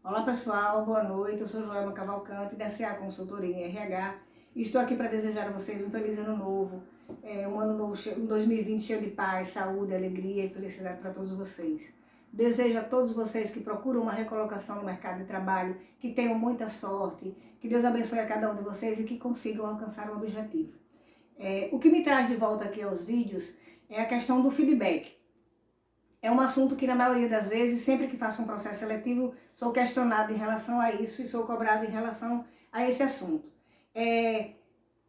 Olá pessoal, boa noite, eu sou Joelma Cavalcante da CA Consultoria em RH e estou aqui para desejar a vocês um feliz ano novo, um ano novo, um 2020 cheio de paz, saúde, alegria e felicidade para todos vocês. Desejo a todos vocês que procuram uma recolocação no mercado de trabalho, que tenham muita sorte, que Deus abençoe a cada um de vocês e que consigam alcançar o objetivo. O que me traz de volta aqui aos vídeos é a questão do feedback. É um assunto que, na maioria das vezes, sempre que faço um processo seletivo, sou questionada em relação a isso e sou cobrada em relação a esse assunto.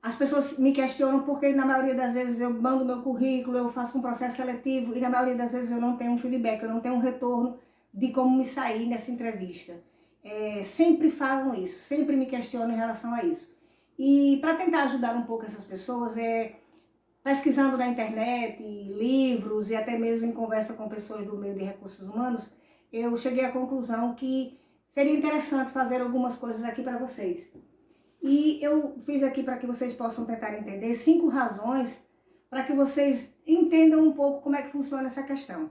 As pessoas me questionam porque, na maioria das vezes, eu mando meu currículo, eu faço um processo seletivo e, na maioria das vezes, eu não tenho um feedback, eu não tenho um retorno de como me sair nessa entrevista. Sempre falam isso, sempre me questionam em relação a isso. E, para tentar ajudar um pouco essas pessoas, pesquisando na internet, livros e até mesmo em conversa com pessoas do meio de recursos humanos, eu cheguei à conclusão que seria interessante fazer algumas coisas aqui para vocês. E eu fiz aqui para que vocês possam tentar entender 5 razões para que vocês entendam um pouco como é que funciona essa questão.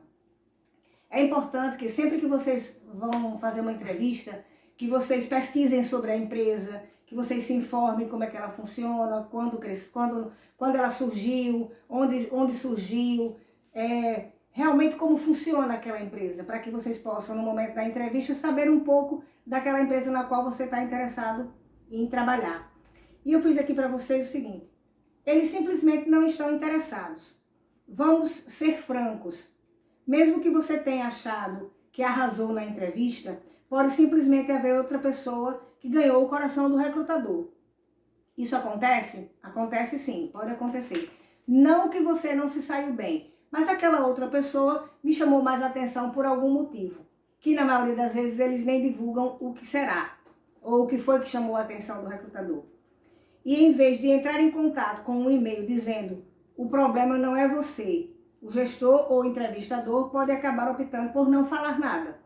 É importante que sempre que vocês vão fazer uma entrevista, que vocês pesquisem sobre a empresa, que vocês se informem como é que ela funciona, quando ela surgiu, onde surgiu, realmente como funciona aquela empresa, para que vocês possam, no momento da entrevista, saber um pouco daquela empresa na qual você está interessado em trabalhar. E eu fiz aqui para vocês o seguinte: eles simplesmente não estão interessados. Vamos ser francos. Mesmo que você tenha achado que arrasou na entrevista, pode simplesmente haver outra pessoa que ganhou o coração do recrutador. Isso acontece? Acontece sim, pode acontecer. Não que você não se saiu bem, mas aquela outra pessoa me chamou mais atenção por algum motivo, que na maioria das vezes eles nem divulgam o que será, ou o que foi que chamou a atenção do recrutador. E em vez de entrar em contato com um e-mail dizendo o problema não é você, o gestor ou entrevistador pode acabar optando por não falar nada.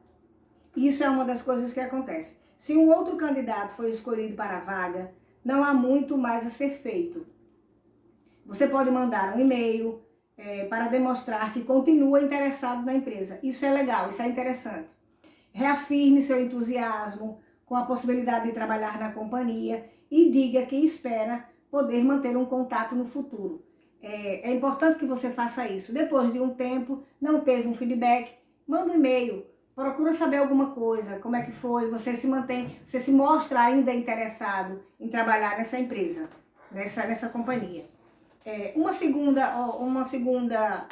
Isso é uma das coisas que acontece. Se um outro candidato foi escolhido para a vaga, não há muito mais a ser feito. Você pode mandar um e-mail para demonstrar que continua interessado na empresa. Isso é legal, isso é interessante. Reafirme seu entusiasmo com a possibilidade de trabalhar na companhia e diga que espera poder manter um contato no futuro. É importante que você faça isso. Depois de um tempo, não teve um feedback, manda um e-mail, procura saber alguma coisa, como é que foi, você se mostra ainda interessado em trabalhar nessa empresa, nessa companhia. Uma segunda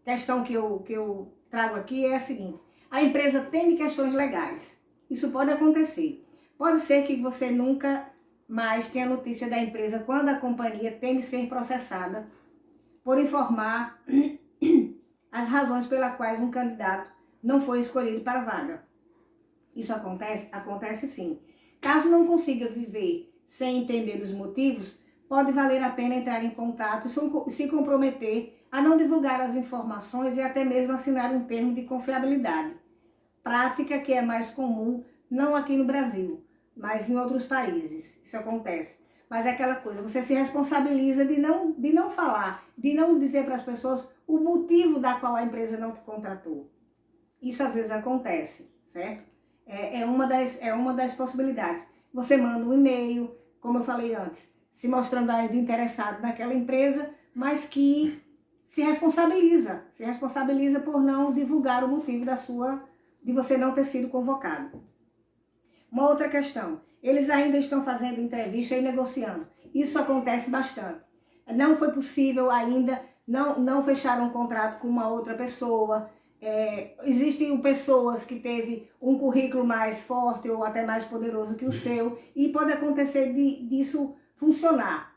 questão que eu trago aqui é a seguinte: a empresa tem questões legais. Isso pode acontecer. Pode ser que você nunca mais tenha notícia da empresa quando a companhia teme ser processada por informar as razões pelas quais um candidato não foi escolhido para a vaga. Isso acontece? Acontece sim. Caso não consiga viver sem entender os motivos, pode valer a pena entrar em contato e se comprometer a não divulgar as informações e até mesmo assinar um termo de confiabilidade. Prática que é mais comum, não aqui no Brasil, mas em outros países. Isso acontece. Mas é aquela coisa, você se responsabiliza de não falar, de não dizer para as pessoas o motivo da qual a empresa não te contratou. Isso às vezes acontece, certo? É uma das possibilidades. Você manda um e-mail, como eu falei antes, se mostrando ainda interessado naquela empresa, mas que se responsabiliza por não divulgar o motivo de você não ter sido convocado. Uma outra questão, eles ainda estão fazendo entrevista e negociando. Isso acontece bastante. Não foi possível ainda, não fecharam um contrato com uma outra pessoa. Existem pessoas que teve um currículo mais forte ou até mais poderoso que o seu e pode acontecer disso funcionar.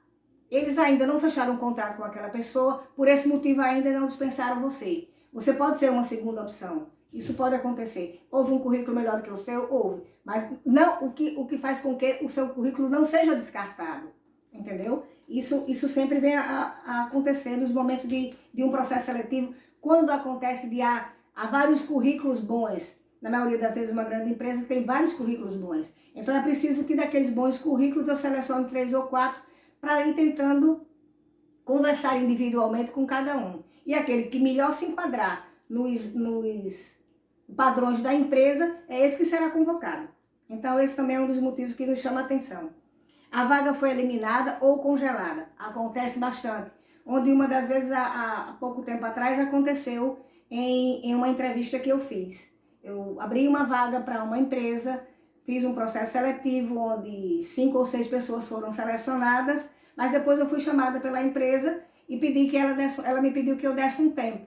Eles ainda não fecharam um contrato com aquela pessoa, por esse motivo ainda não dispensaram você. Você pode ser uma segunda opção. Isso pode acontecer. Houve um currículo melhor do que o seu? Houve. Mas não, o que faz com que o seu currículo não seja descartado. Entendeu? Isso sempre vem a acontecer nos momentos de um processo seletivo, quando acontece de há vários currículos bons. Na maioria das vezes, uma grande empresa tem vários currículos bons. Então, é preciso que daqueles bons currículos eu selecione 3 ou 4 para ir tentando conversar individualmente com cada um. E aquele que melhor se enquadrar nos padrões da empresa, é esse que será convocado. Então, esse também é um dos motivos que nos chama a atenção. A vaga foi eliminada ou congelada. Acontece bastante. Onde uma das vezes, há pouco tempo atrás, aconteceu em uma entrevista que eu fiz. Eu abri uma vaga para uma empresa, fiz um processo seletivo onde 5 ou 6 pessoas foram selecionadas, mas depois eu fui chamada pela empresa e pedi que ela me pediu que eu desse um tempo.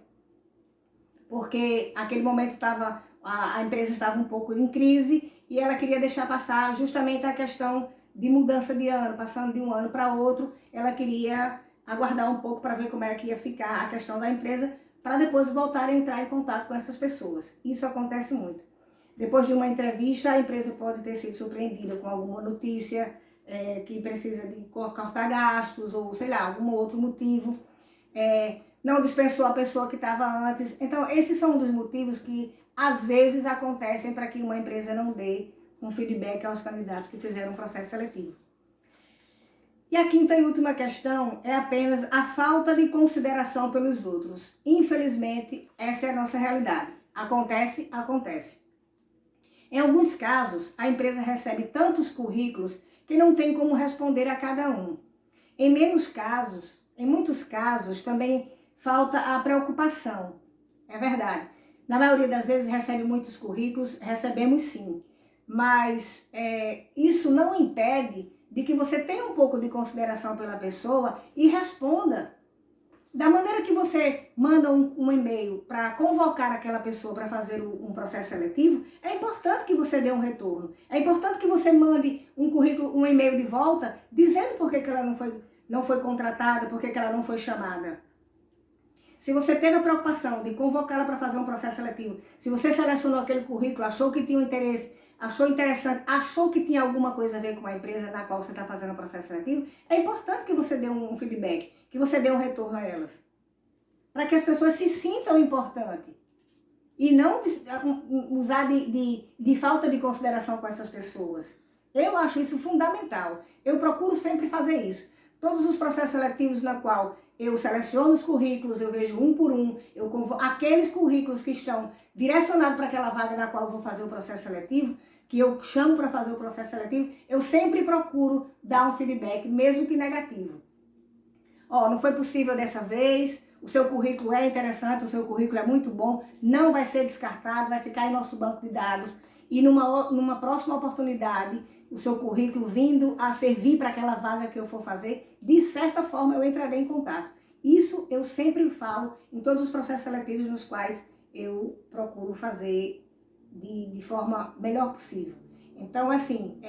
Porque naquele momento a empresa estava um pouco em crise e ela queria deixar passar justamente a questão de mudança de ano, passando de um ano para outro, ela queria aguardar um pouco para ver como é que ia ficar a questão da empresa, para depois voltar a entrar em contato com essas pessoas. Isso acontece muito. Depois de uma entrevista, a empresa pode ter sido surpreendida com alguma notícia que precisa de cortar gastos ou, sei lá, algum outro motivo. Não dispensou a pessoa que estava antes. Então, esses são um dos motivos que, às vezes, acontecem para que uma empresa não dê um feedback aos candidatos que fizeram um processo seletivo. E a quinta e última questão é apenas a falta de consideração pelos outros. Infelizmente, essa é a nossa realidade. Acontece, acontece. Em alguns casos, a empresa recebe tantos currículos que não tem como responder a cada um. Em muitos casos, também falta a preocupação. É verdade. Na maioria das vezes recebe muitos currículos, recebemos sim. Mas isso não impede de que você tenha um pouco de consideração pela pessoa e responda. Da maneira que você manda um e-mail para convocar aquela pessoa para fazer um processo seletivo, é importante que você dê um retorno. É importante que você mande um currículo, um e-mail de volta, dizendo por que ela não foi contratada, por que ela não foi chamada. Se você teve a preocupação de convocá-la para fazer um processo seletivo, se você selecionou aquele currículo, achou que tinha um interesse, achou interessante, achou que tinha alguma coisa a ver com a empresa na qual você está fazendo o processo seletivo, é importante que você dê um feedback, que você dê um retorno a elas. Para que as pessoas se sintam importantes. E não usar de falta de consideração com essas pessoas. Eu acho isso fundamental. Eu procuro sempre fazer isso. Todos os processos seletivos na qual eu seleciono os currículos, eu vejo um por um, aqueles currículos que estão direcionados para aquela vaga na qual eu vou fazer o processo seletivo, que eu chamo para fazer o processo seletivo, eu sempre procuro dar um feedback, mesmo que negativo. Não foi possível dessa vez, o seu currículo é interessante, o seu currículo é muito bom, não vai ser descartado, vai ficar em nosso banco de dados e numa próxima oportunidade, o seu currículo vindo a servir para aquela vaga que eu for fazer, de certa forma eu entrarei em contato. Isso eu sempre falo em todos os processos seletivos nos quais eu procuro fazer de forma melhor possível. Então, assim,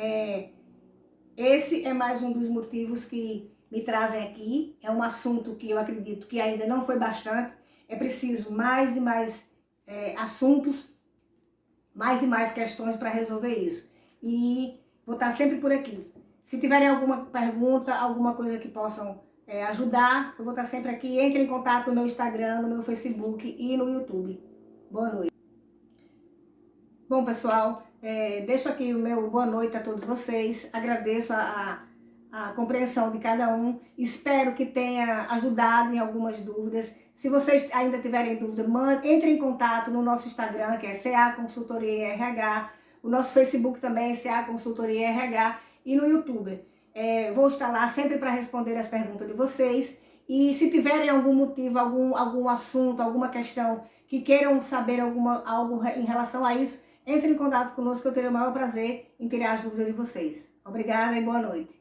esse é mais um dos motivos que me trazem aqui. É um assunto que eu acredito que ainda não foi bastante. É preciso mais e mais assuntos, mais e mais questões para resolver isso. E vou estar sempre por aqui. Se tiverem alguma pergunta, alguma coisa que possam ajudar, eu vou estar sempre aqui. Entre em contato no meu Instagram, no meu Facebook e no YouTube. Boa noite. Bom, pessoal, deixo aqui o meu boa noite a todos vocês. Agradeço a compreensão de cada um. Espero que tenha ajudado em algumas dúvidas. Se vocês ainda tiverem dúvida, entre em contato no nosso Instagram, que é CA Consultoria RH. O nosso Facebook também é CA Consultoria RH. E no YouTube. Vou estar lá sempre para responder as perguntas de vocês. E se tiverem algum motivo, algum assunto, alguma questão que queiram saber algo em relação a isso, entre em contato conosco que eu terei o maior prazer em tirar as dúvidas de vocês. Obrigada e boa noite.